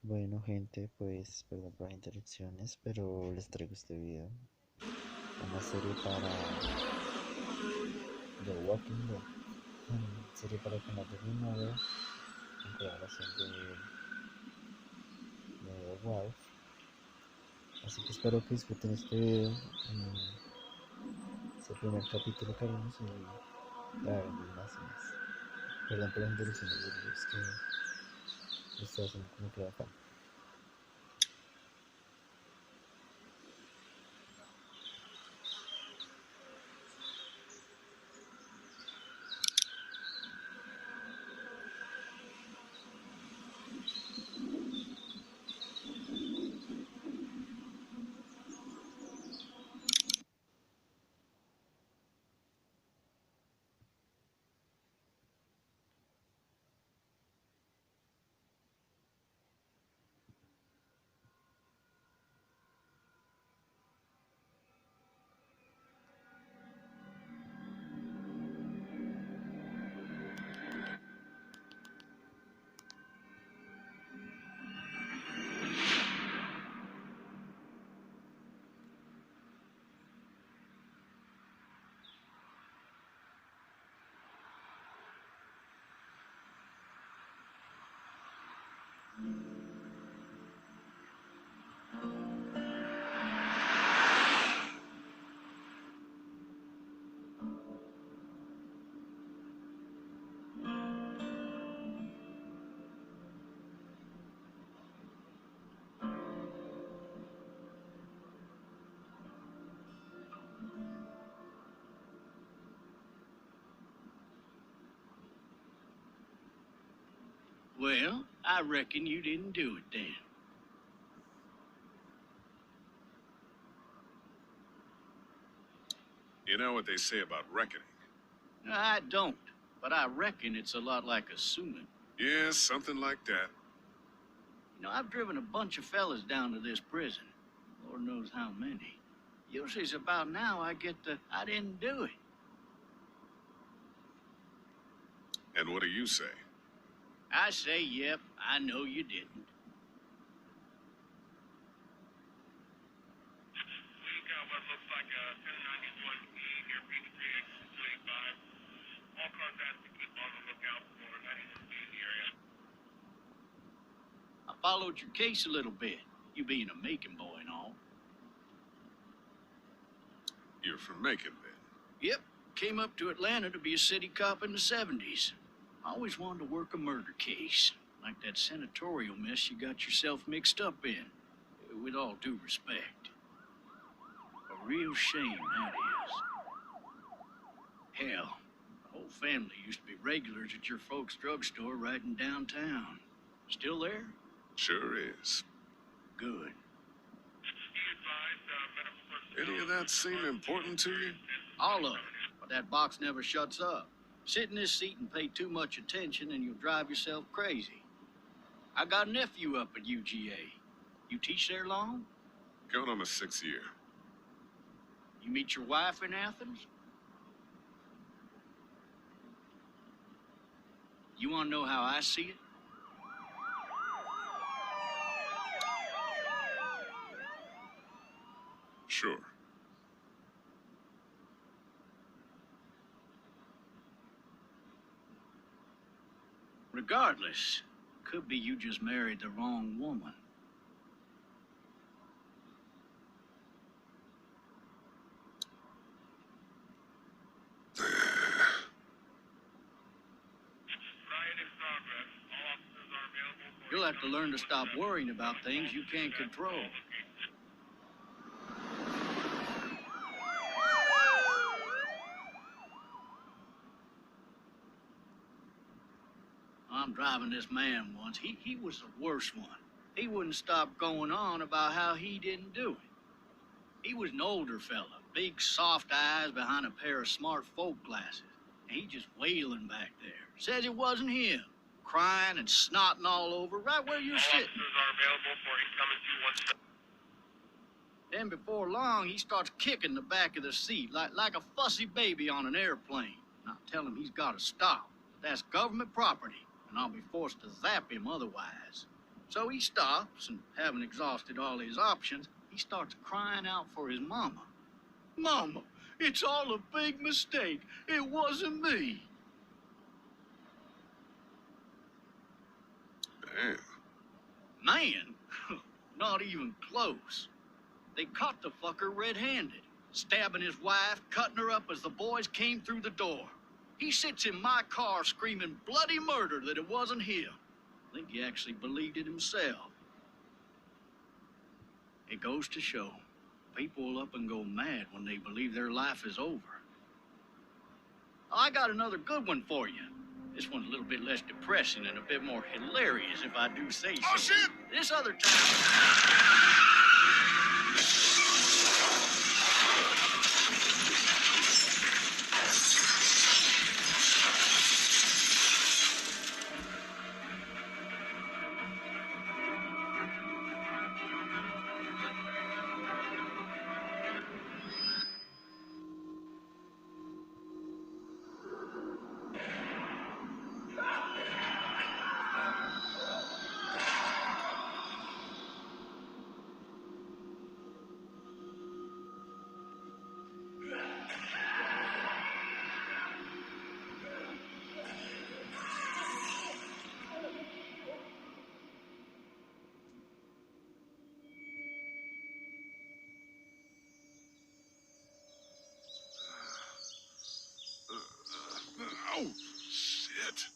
Bueno, gente, pues perdón por las interrupciones, pero les traigo este video. Una serie para The Walking Dead. Serie para el canal de mi novia, en colaboración de Wolf. Así que espero que disfruten este video. Es el primer capítulo que haremos y traeremos más y más. Perdón por las interrupciones, es que lo estoy haciendo como que acá. Well, I reckon you didn't do it then. You know what they say about reckoning? I don't, but I reckon it's a lot like assuming. Yeah, something like that. You know, I've driven a bunch of fellas down to this prison. Lord knows how many. Usually it's about now I get the, I didn't do it. And what do you say? I say, yep, I know you didn't. We got what looks like a 1091E near Peachtree, exit 285. All cars asked to keep on the lookout for 91B in the area. I followed your case a little bit, you being a Macon boy and all. You're from Macon, then? Yep, came up to Atlanta to be a city cop in the 70s. I always wanted to work a murder case, like that senatorial mess you got yourself mixed up in, with all due respect. A real shame, that is. Hell, the whole family used to be regulars at your folks' drugstore right in downtown. Still there? Sure is. Good. Any of that seem important to you? All of it, but that box never shuts up. Sit in this seat and pay too much attention and you'll drive yourself crazy. I got a nephew up at UGA. You teach there long? Going on my 6th year. You meet your wife in Athens? You want to know how I see it? Sure. Regardless, could be you just married the wrong woman. You'll have to learn to stop worrying about things you can't control. I'm driving this man once. He was the worst one. He wouldn't stop going on about how he didn't do it. He was an older fella, big soft eyes behind a pair of smart folk glasses. And he just wailing back there. Says it wasn't him. Crying and snotting all over right where you're sitting. Officers are available for incoming 217. Then before long, he starts kicking the back of the seat like a fussy baby on an airplane. And I tell him he's got to stop. That's government property, and I'll be forced to zap him otherwise. So he stops, and having exhausted all his options, he starts crying out for his mama. Mama, it's all a big mistake. It wasn't me. Damn. Man, not even close. They caught the fucker red-handed, stabbing his wife, cutting her up as the boys came through the door. He sits in my car screaming bloody murder that it wasn't him. I think he actually believed it himself. It goes to show, people will up and go mad when they believe their life is over. I got another good one for you. This one's a little bit less depressing and a bit more hilarious, if I do say so. Oh, shit! This other time... Oh, shit.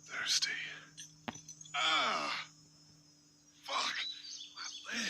Thirsty. Ah! Fuck. My leg.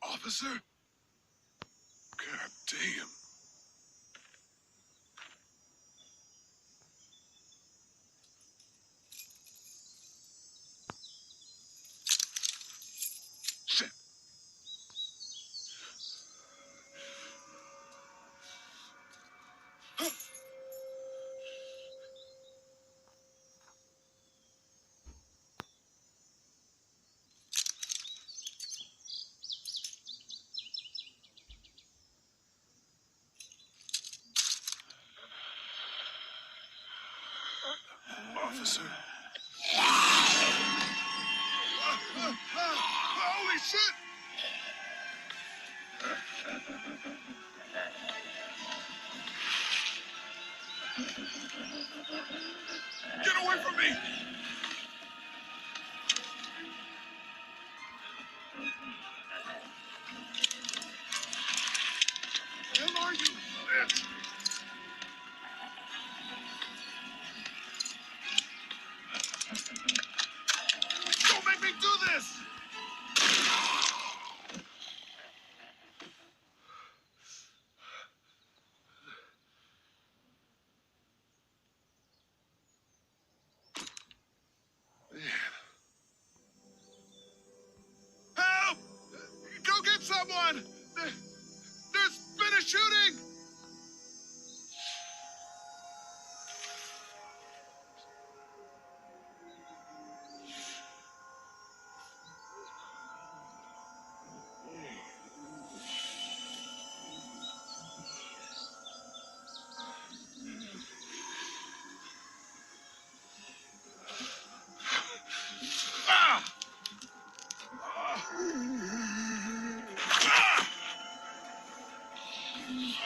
Officer? God damn. Shit. Officer? Holy shit! Get away from me! Where are you? Bitch! Don't make me do this! Man. Help! Go get someone! There's been a shooting! Ah! Ah!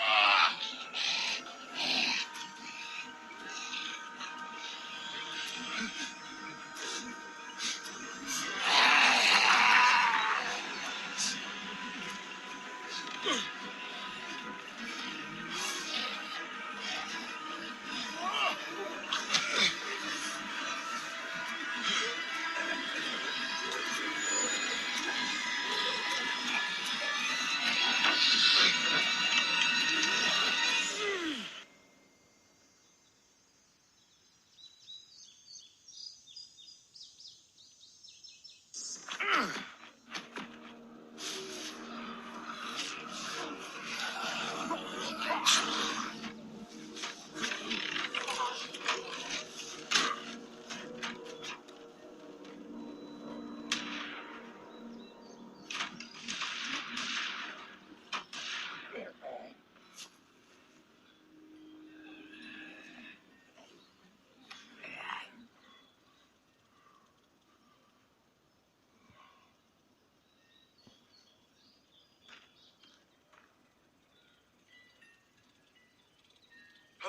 Ah!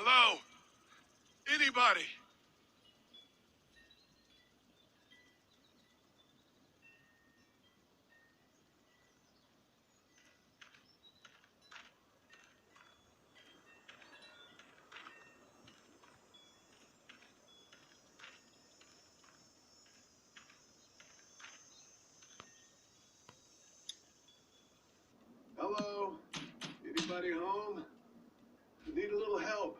Hello? Anybody? Hello? Anybody home? Need a little help.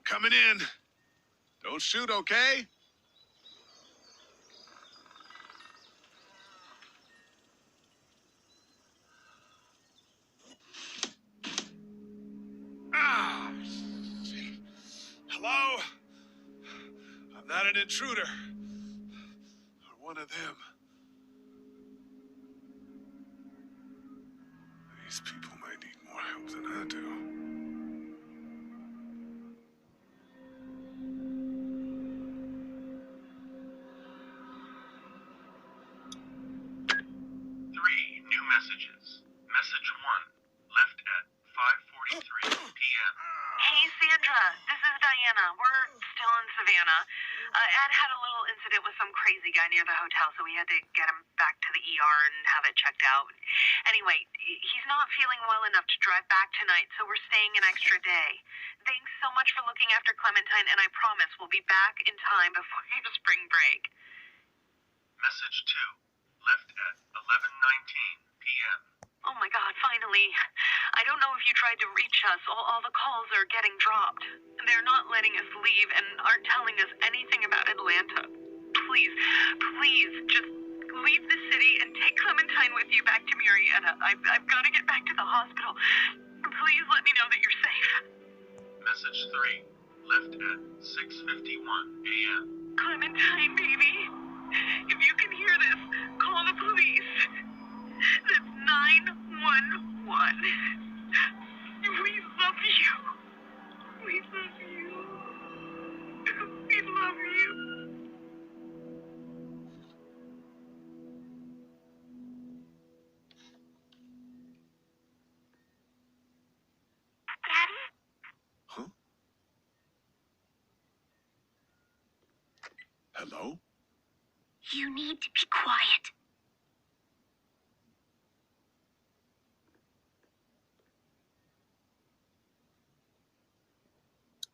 Coming in. Don't shoot, okay? Ah! Shit. Hello? I'm not an intruder. Or one of them. These people might need more help than I do. Three new messages. Message 1, left at 5:43 p.m. Hey, Sandra, this is Diana. We're still in Savannah. Ed had a little incident with some crazy guy near the hotel, so we had to get him back to the ER and have it checked out. Anyway, he's not feeling well enough to drive back tonight, so we're staying an extra day. Thanks so much for looking after Clementine, and I promise we'll be back in time before your spring break. Message 2, left at 11:19 p.m. Oh my God, finally. I don't know if you tried to reach us. All the calls are getting dropped. They're not letting us leave and aren't telling us anything about Atlanta. Please, please, just leave the city and take Clementine with you back to Marietta. I've got to get back to the hospital. Please let me know that you're safe. Message 3, left at 6:51 a.m. Clementine, baby. If you can hear this, call the police. That's 911. We love you. We love you. We love you. Daddy? Huh? Hello? You need to be quiet.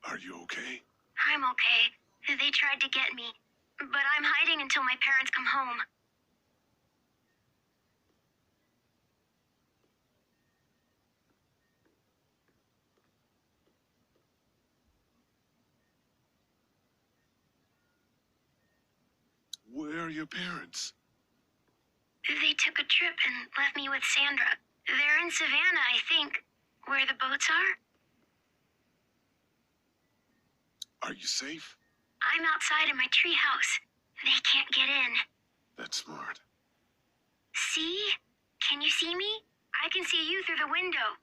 Are you okay? I'm okay. They tried to get me, but I'm hiding until my parents come home. Where are your parents? They took a trip and left me with Sandra. They're in Savannah, I think, where the boats are. Are you safe? I'm outside in my treehouse. They can't get in. That's smart. See? Can you see me? I can see you through the window.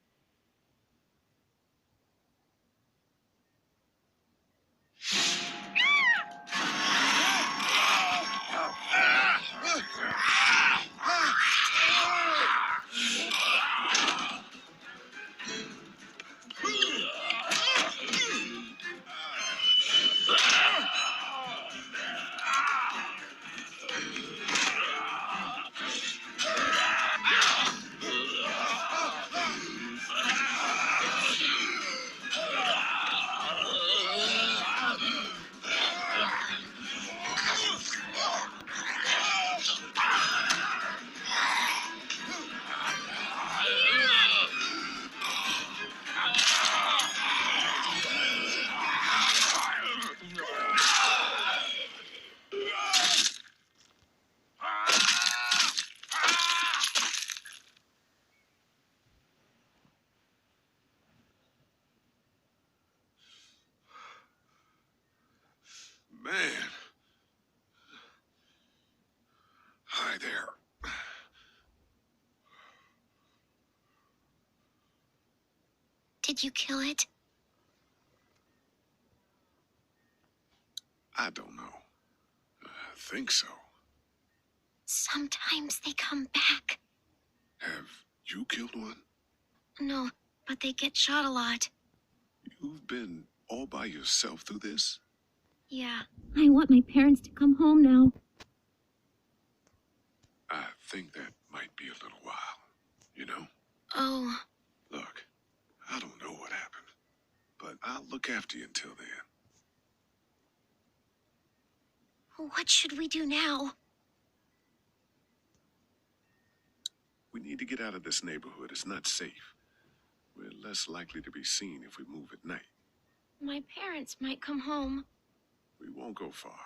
Man. Hi there. Did you kill it? I don't know. I think so. Sometimes they come back. Have you killed one? No, but they get shot a lot. You've been all by yourself through this? Yeah. I want my parents to come home now. I think that might be a little while, you know? Oh, Look, I don't know what happened, but I'll look after you until then. what should we do now? We need to get out of this neighborhood. It's not safe. We're less likely to be seen if we move at night. My parents might come home. We won't go far.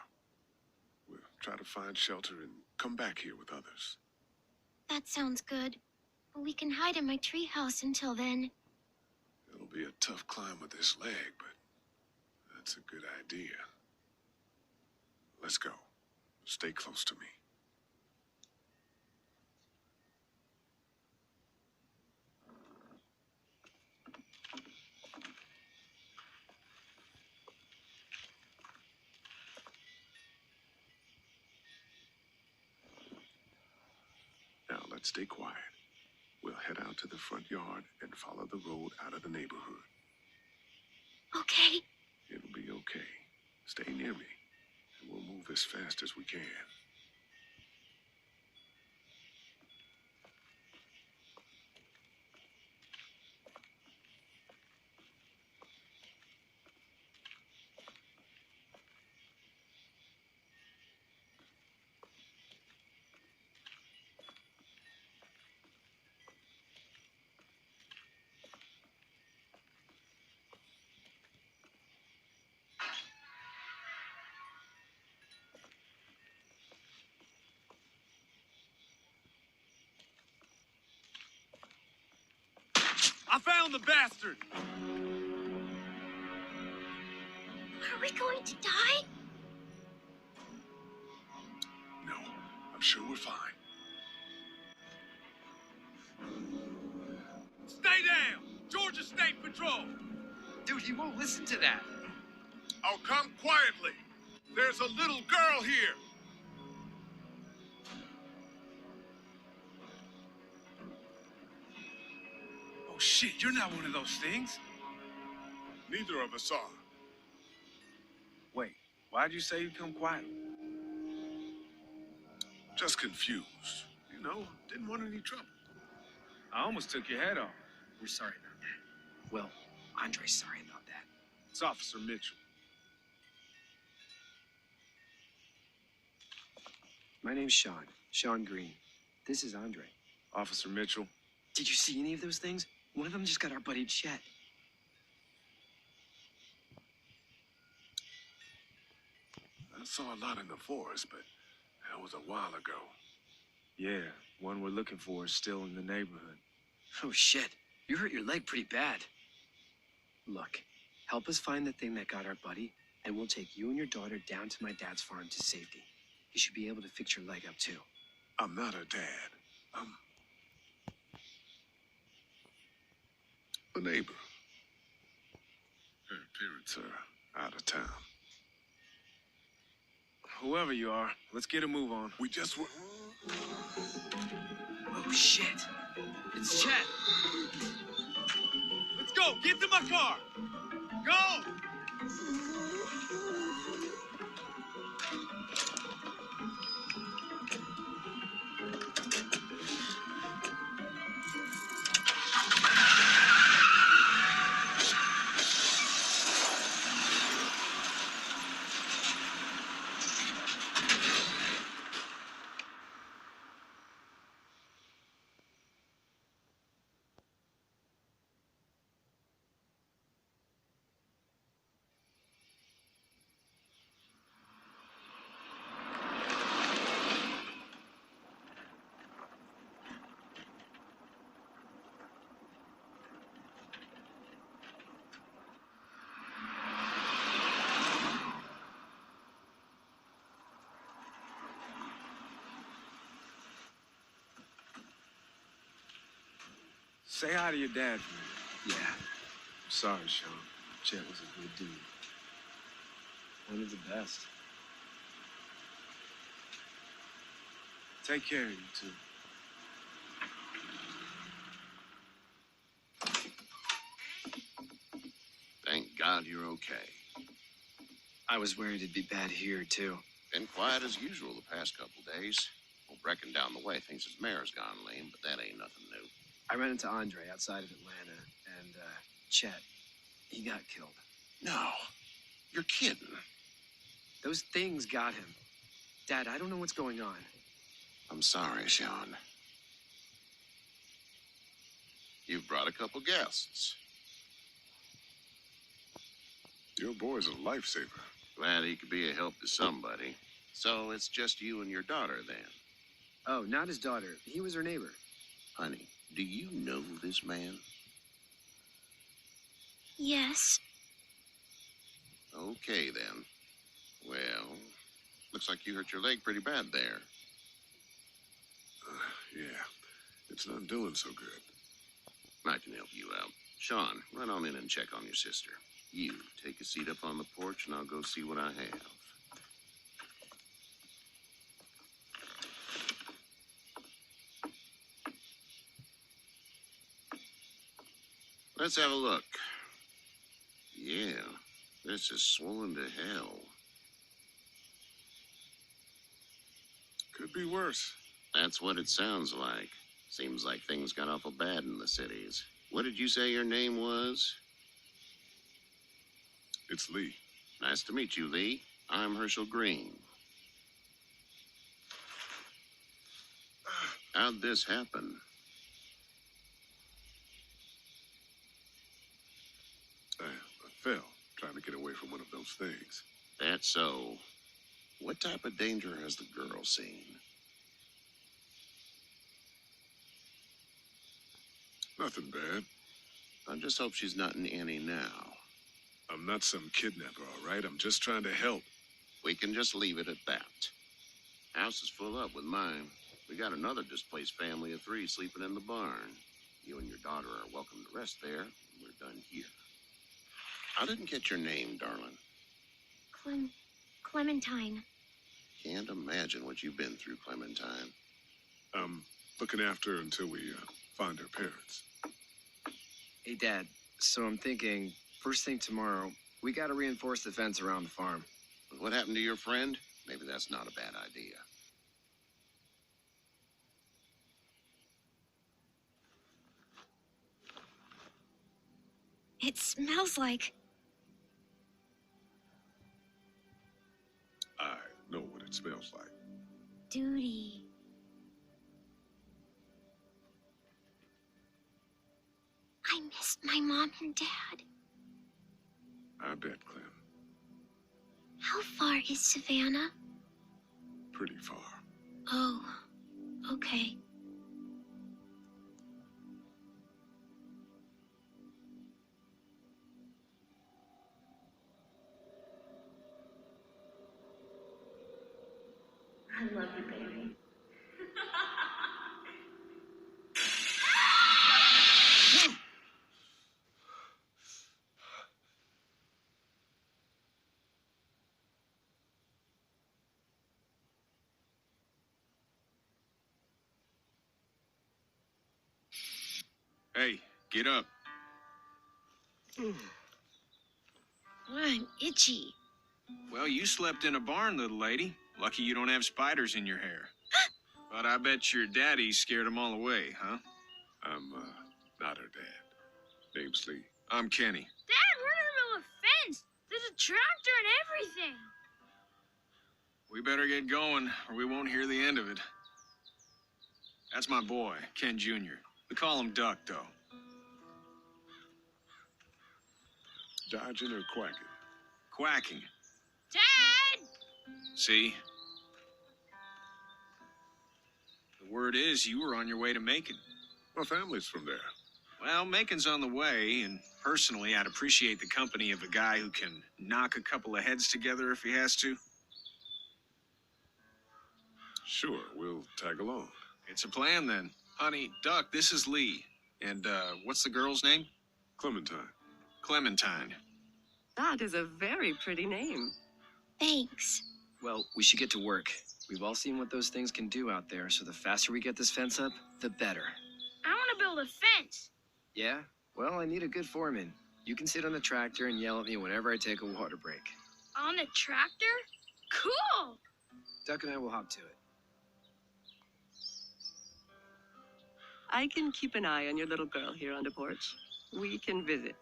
We'll try to find shelter and come back here with others. That sounds good. We can hide in my treehouse until then. It'll be a tough climb with this leg, but that's a good idea. Let's go. Stay close to me. Now let's stay quiet. We'll head out to the front yard and follow the road out of the neighborhood. Okay. It'll be okay. Stay near me, and we'll move as fast as we can. I found the bastard! Are we going to die? No, I'm sure we're fine. Stay down! Georgia State Patrol! Dude, he won't listen to that. Oh, come quietly. There's a little girl here. Oh shit, you're not one of those things. Neither of us are. Wait, why'd you say you'd come quietly? Just confused. You know, didn't want any trouble. I almost took your head off. We're sorry about that. Well, Andre's sorry about that. It's Officer Mitchell. My name's Sean. Sean Green. This is Andre. Officer Mitchell. Did you see any of those things? One of them just got our buddy Chet. I saw a lot in the forest, but that was a while ago. Yeah, one we're looking for is still in the neighborhood. Oh shit, you hurt your leg pretty bad. Look, help us find the thing that got our buddy, and we'll take you and your daughter down to my dad's farm to safety. He should be able to fix your leg up too. I'm not her dad. I'm a neighbor. Her parents are out of town. Whoever you are, let's get a move on. We just were... Oh shit, it's Chet. Let's go! Get to my car! Go! Say hi to your dad for me. Yeah, I'm sorry, Sean. Chet was a good dude. One of the best. Take care, you two. Thank God you're okay. I was worried it'd be bad here, too. Been quiet as usual the past couple days. Well, Brecken down the way thinks his mare's gone lame, but that ain't nothing new. I ran into Andre outside of Atlanta, and, Chet, he got killed. No, you're kidding. Those things got him. Dad, I don't know what's going on. I'm sorry, Sean. You've brought a couple guests. Your boy's a lifesaver. Glad he could be a help to somebody. So it's just you and your daughter then. Oh, not his daughter. He was her neighbor. Honey, do you know this man? Yes. Okay then. Well, looks like you hurt your leg pretty bad there. Yeah, it's not doing so good. I can help you out. Sean, run on in and check on your sister. You take a seat up on the porch and I'll go see what I have. Let's have a look. Yeah, this is swollen to hell. Could be worse. That's what it sounds like. Seems like things got awful bad in the cities. What did you say your name was? It's Lee. Nice to meet you, Lee. I'm Herschel Green. How'd this happen? I fell trying to get away from one of those things. That's so. What type of danger has the girl seen? Nothing bad. I just hope she's not in any now. I'm not some kidnapper, all right? I'm just trying to help. We can just leave it at that. House is full up with mine. We got another displaced family of 3 sleeping in the barn. You and your daughter are welcome to rest there. We're done here. I didn't get your name, darling. Clementine. Can't imagine what you've been through, Clementine. I'm looking after her until we find her parents. Hey, Dad, so I'm thinking, first thing tomorrow, we gotta reinforce the fence around the farm. What happened to your friend? Maybe that's not a bad idea. It smells like... I know what it smells like. duty. I miss my mom and dad. I bet, Clem. How far is Savannah? Pretty far. Oh, okay. I love you, baby. Hey, get up. I'm itchy. Well, you slept in a barn, little lady. Lucky you don't have spiders in your hair. But I bet your daddy scared them all away, huh? I'm not her dad. Name's Lee. I'm Kenny. Dad, we're in the middle of a fence. There's a tractor and everything. We better get going, or we won't hear the end of it. That's my boy, Ken Jr. We call him Duck, though. Dodging or quacking? Quacking. Dad! See? The word is you were on your way to Macon. My family's from there. Well, Macon's on the way, and personally, I'd appreciate the company of a guy who can knock a couple of heads together if he has to. Sure, we'll tag along. It's a plan, then. Honey, Duck, this is Lee. And, what's the girl's name? Clementine. Clementine. That is a very pretty name. Thanks. Well, we should get to work. We've all seen what those things can do out there, so the faster we get this fence up, the better. I want to build a fence. Yeah? Well, I need a good foreman. You can sit on the tractor and yell at me whenever I take a water break. On the tractor? Cool! Duck and I will hop to it. I can keep an eye on your little girl here on the porch. We can visit.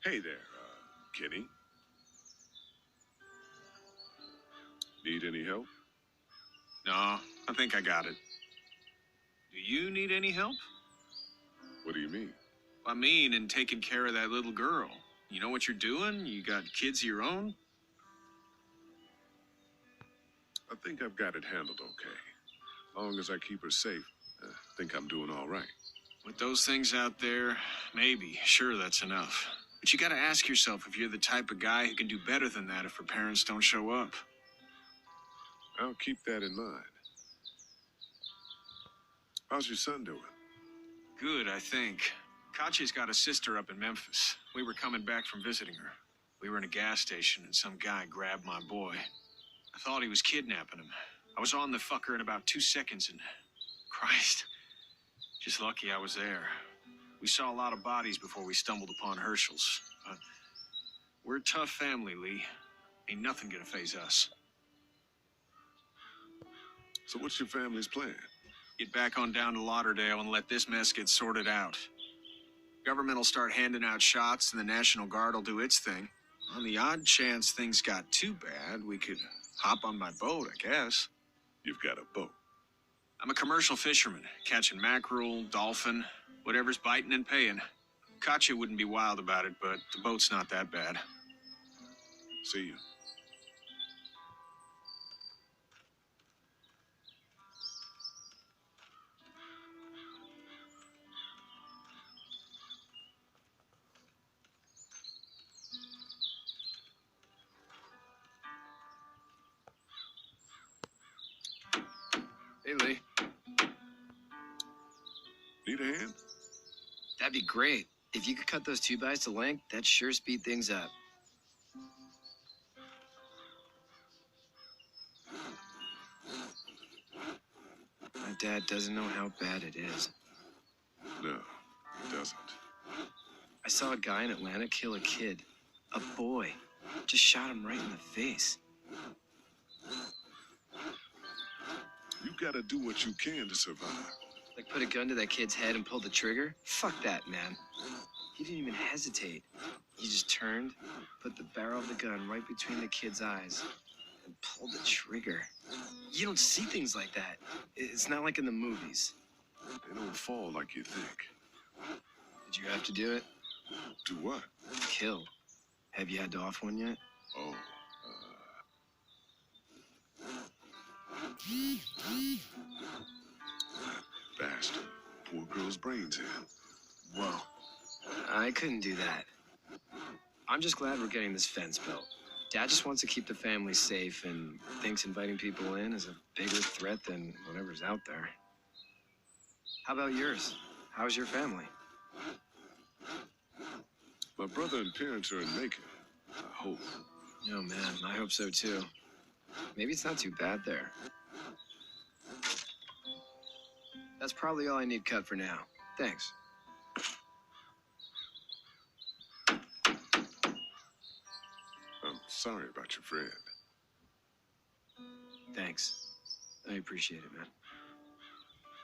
Hey there, Kenny. Need any help? No, I think I got it. Do you need any help? What do you mean? I mean, in taking care of that little girl. You know what you're doing? You got kids of your own? I think I've got it handled okay. As long as I keep her safe, I think I'm doing all right. With those things out there, maybe. Sure, that's enough. But you gotta ask yourself if you're the type of guy who can do better than that if her parents don't show up. I'll keep that in mind. How's your son doing? Good, I think. Katya's got a sister up in Memphis. We were coming back from visiting her. We were in a gas station and some guy grabbed my boy. I thought he was kidnapping him. I was on the fucker in about 2 seconds and... Christ. Just lucky I was there. We saw a lot of bodies before we stumbled upon Herschel's. But we're a tough family, Lee. Ain't nothing gonna faze us. So what's your family's plan? Get back on down to Lauderdale and let this mess get sorted out. Government will start handing out shots and the National Guard will do its thing. On the odd chance things got too bad, we could hop on my boat, I guess. You've got a boat. I'm a commercial fisherman, catching mackerel, dolphin, whatever's biting and paying. Katya wouldn't be wild about it, but the boat's not that bad. See you. Hey, Lee. Need a hand? That'd be great. If you could cut those 2x to length, that'd sure speed things up. My dad doesn't know how bad it is. No, it doesn't. I saw a guy in Atlanta kill a kid. A boy. Just shot him right in the face. You gotta do what you can to survive. Like put a gun to that kid's head and pull the trigger? Fuck that, man. He didn't even hesitate. He just turned, put the barrel of the gun right between the kid's eyes, and pulled the trigger. You don't see things like that. It's not like in the movies. They don't fall like you think. Did you have to do it? Do what? Kill. Have you had to off one yet? Oh, that bastard. Poor girl's brains in. Whoa. I couldn't do that. I'm just glad we're getting this fence built. Dad just wants to keep the family safe and thinks inviting people in is a bigger threat than whatever's out there. How about yours? How's your family? My brother and parents are in Macon. I hope. Oh, man, I hope so, too. Maybe it's not too bad there. That's probably all I need cut for now. Thanks. I'm sorry about your friend. Thanks. I appreciate it, man.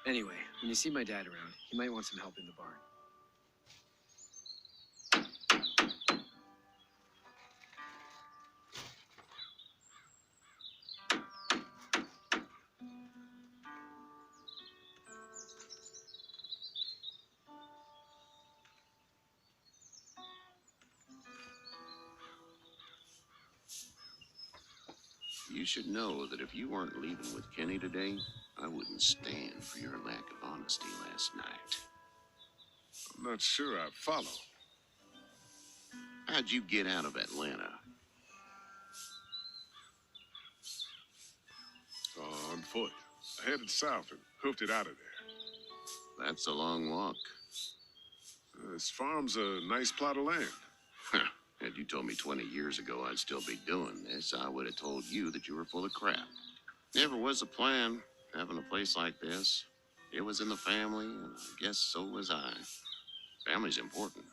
Anyway, when you see my dad around, he might want some help in the barn. You should know that if you weren't leaving with Kenny today, I wouldn't stand for your lack of honesty last night. I'm not sure I follow. How'd you get out of Atlanta? On foot. I headed south and hoofed it out of there. That's a long walk. This farm's a nice plot of land. Had you told me 20 years ago I'd still be doing this, I would have told you that you were full of crap. Never was a plan, having a place like this. It was in the family, and I guess so was I. Family's important.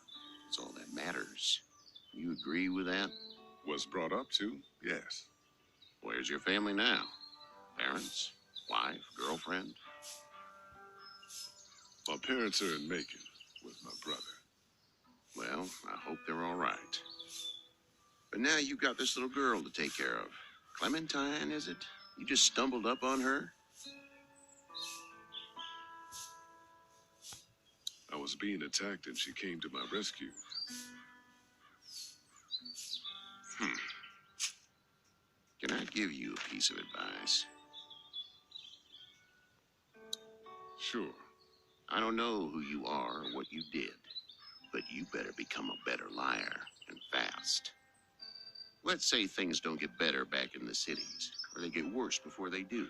It's all that matters. You agree with that? Was brought up to, yes. Where's your family now? Parents? Wife? Girlfriend? My parents are in Macon with my brother. Well, I hope they're all right. But now you've got this little girl to take care of. Clementine, is it? You just stumbled up on her? I was being attacked and she came to my rescue. Can I give you a piece of advice? Sure. I don't know who you are or what you did, but you better become a better liar, and fast. Let's say things don't get better back in the cities, or they get worse before they do.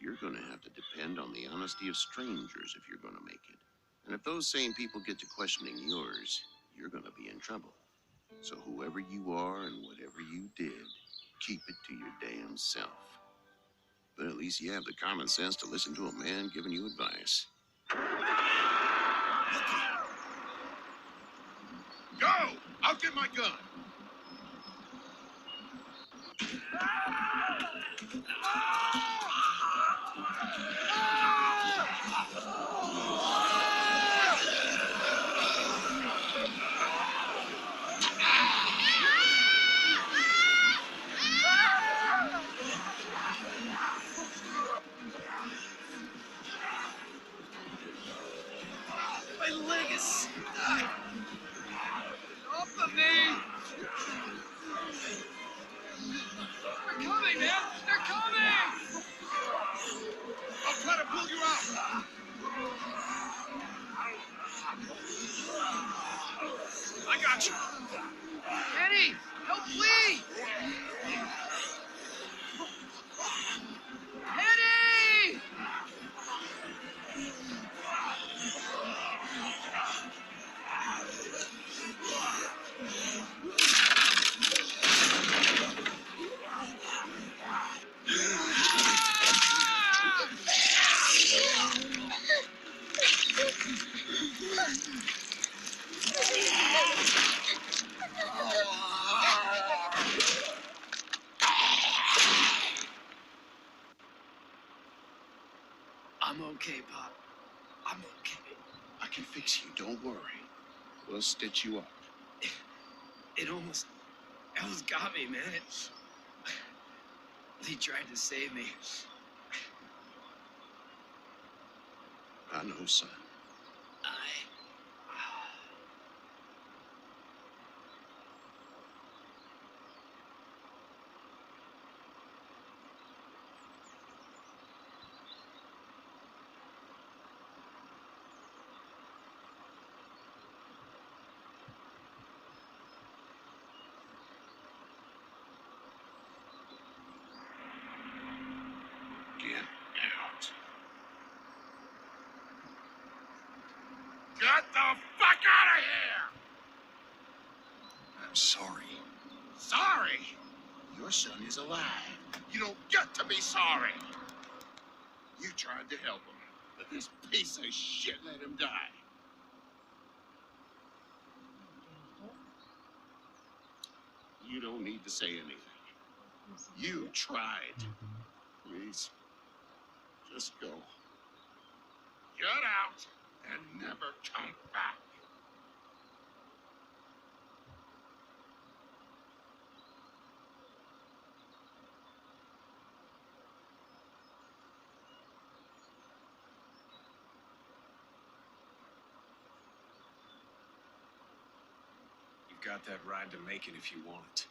You're going to have to depend on the honesty of strangers if you're going to make it. And if those same people get to questioning yours, you're going to be in trouble. So whoever you are and whatever you did, keep it to your damn self. But at least you have the common sense to listen to a man giving you advice. Go! I'll get my gun! My leg is stuck. Off of me! They're coming, man! They're coming! I'll try to pull you out! I got you. Eddie! Help, please! Eddie! I'm okay, Pop. I'm okay. I can fix you, don't worry. We'll stitch you up. It almost got me, man. He tried to save me. I know, son. Get out. Get the fuck out of here! I'm sorry. Sorry? Your son is alive. You don't get to be sorry. You tried to help him, but this piece of shit let him die. You don't need to say anything. You tried. Please, just go. Get out and never come back. You've got that ride to Macon if you want it.